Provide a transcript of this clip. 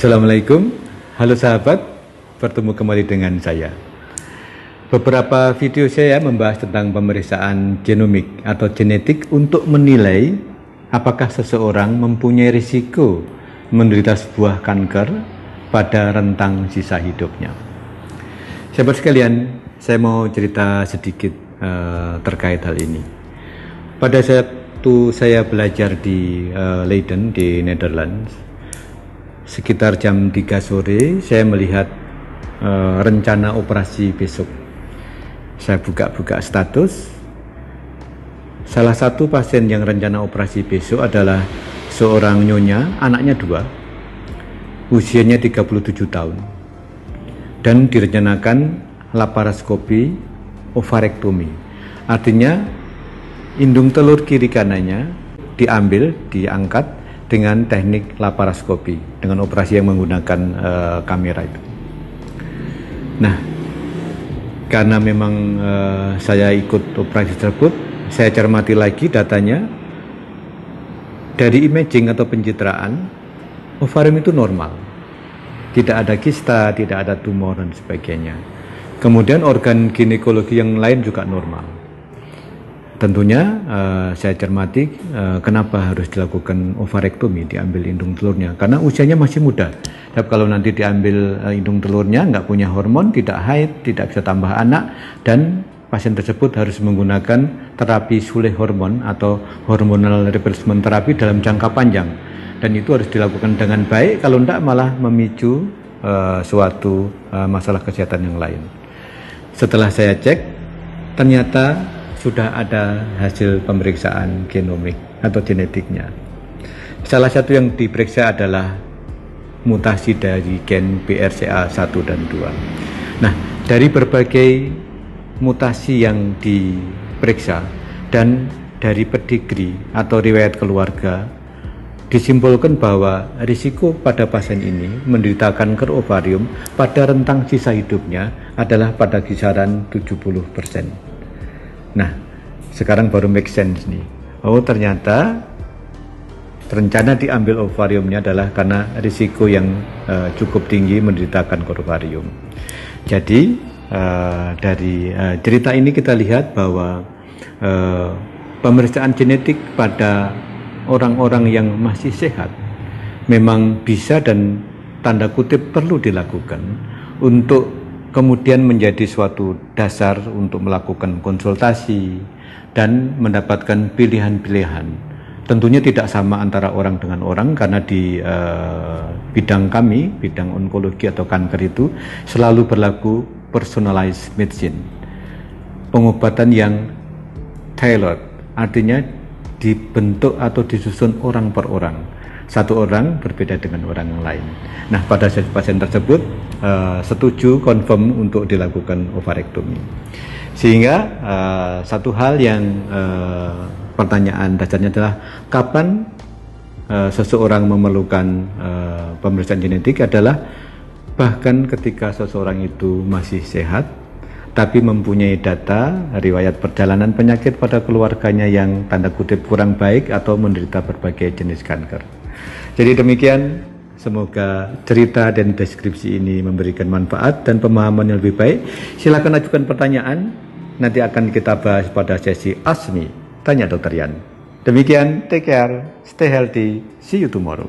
Assalamualaikum, halo sahabat, bertemu kembali dengan saya. Beberapa video saya membahas tentang pemeriksaan genomik atau genetik untuk menilai apakah seseorang mempunyai risiko menderita sebuah kanker pada rentang sisa hidupnya. Sahabat sekalian, saya mau cerita sedikit terkait hal ini. Pada saat itu saya belajar di Leiden di Netherlands, sekitar jam 3 sore saya melihat rencana operasi besok. Saya buka-buka status. Salah satu pasien yang rencana operasi besok adalah seorang nyonya, anaknya 2, usianya 37 tahun, dan direncanakan laparoskopi ovarektomi. Artinya indung telur kiri kanannya diangkat dengan teknik laparoskopi, dengan operasi yang menggunakan kamera itu. Nah, karena memang saya ikut operasi tersebut, saya cermati lagi datanya. Dari imaging atau pencitraan, ovarium itu normal, tidak ada kista, tidak ada tumor dan sebagainya. Kemudian organ ginekologi yang lain juga normal. Tentunya saya cermati kenapa harus dilakukan ovarektomi, diambil indung telurnya, karena usianya masih muda. Tapi kalau nanti diambil indung telurnya, nggak punya hormon, tidak haid, tidak bisa tambah anak, dan pasien tersebut harus menggunakan terapi sulih hormon atau hormonal replacement terapi dalam jangka panjang. Dan itu harus dilakukan dengan baik, kalau tidak malah memicu suatu masalah kesehatan yang lain. Setelah saya cek, ternyata sudah ada hasil pemeriksaan genomik atau genetiknya. Salah satu yang diperiksa adalah mutasi dari gen BRCA1 dan 2. Nah, dari berbagai mutasi yang diperiksa dan dari pedigree atau riwayat keluarga, disimpulkan bahwa risiko pada pasien ini menderita kanker ovarium pada rentang sisa hidupnya adalah pada kisaran 70%. Nah, sekarang baru make sense nih. Oh, ternyata rencana diambil ovariumnya adalah karena risiko yang cukup tinggi menderita kanker ovarium. Jadi dari cerita ini kita lihat bahwa pemeriksaan genetik pada orang-orang yang masih sehat memang bisa dan tanda kutip perlu dilakukan untuk kemudian menjadi suatu dasar untuk melakukan konsultasi dan mendapatkan pilihan-pilihan. Tentunya tidak sama antara orang dengan orang, karena di bidang kami, bidang onkologi atau kanker itu selalu berlaku personalized medicine, pengobatan yang tailored, artinya dibentuk atau disusun orang per orang. Satu orang berbeda dengan orang yang lain. Nah, pada pasien tersebut setuju, confirm untuk dilakukan ovarektomi. Sehingga satu hal yang pertanyaan dasarnya adalah kapan seseorang memerlukan pemeriksaan genetik adalah bahkan ketika seseorang itu masih sehat, tapi mempunyai data riwayat perjalanan penyakit pada keluarganya yang tanda kutip kurang baik atau menderita berbagai jenis kanker. Jadi demikian, semoga cerita dan deskripsi ini memberikan manfaat dan pemahaman yang lebih baik. Silakan ajukan pertanyaan, nanti akan kita bahas pada sesi Ask Me, Tanya Dr. Yan. Demikian, take care, stay healthy, see you tomorrow.